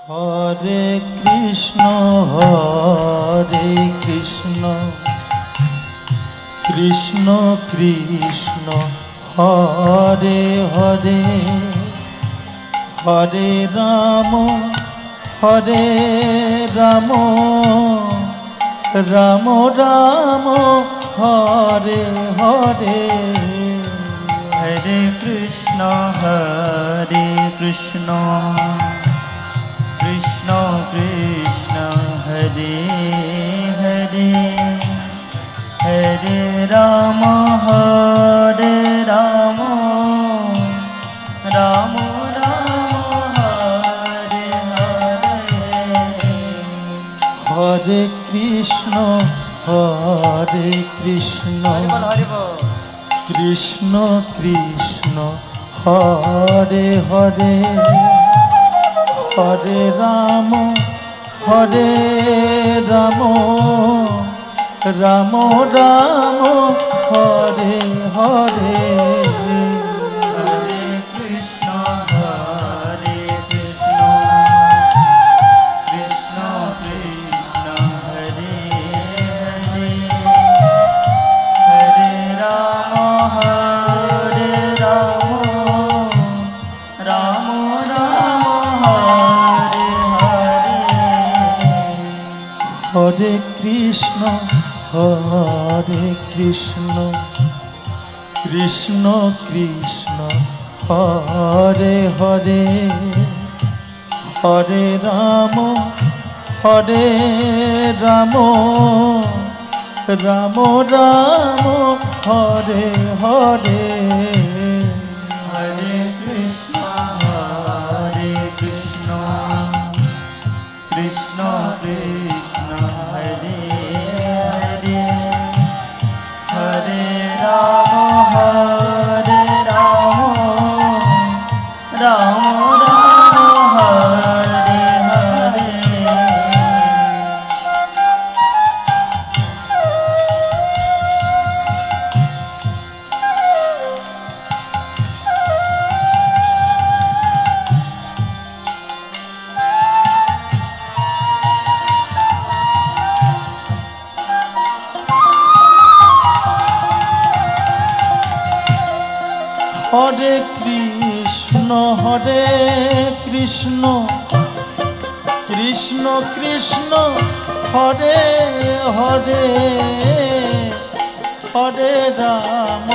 Hare Krishna Krishna Krishna Hare Hare, Hare Ram Ram Ram Hare Hare. Hare Krishna Krishna Krishna Hare Hare, Hare Ram Ram Ram Hare Hare. Hare Krishna Krishna Krishna Hare Hare, Hare Ram Ram Ram Hare Hare. Hare Krishna Krishna Krishna Hare Hare, Hare Ram Ram Ram Hare Hare. Hare Krishna Krishna Krishna Hare Hare, Hare Ram Ram Ram Hare Hare. Hare Krishna Krishna Krishna Hare Hare, Hare Ram Ram Hare Hare. Hare Krishna Krishna Krishna Hare Hare, Hare Ram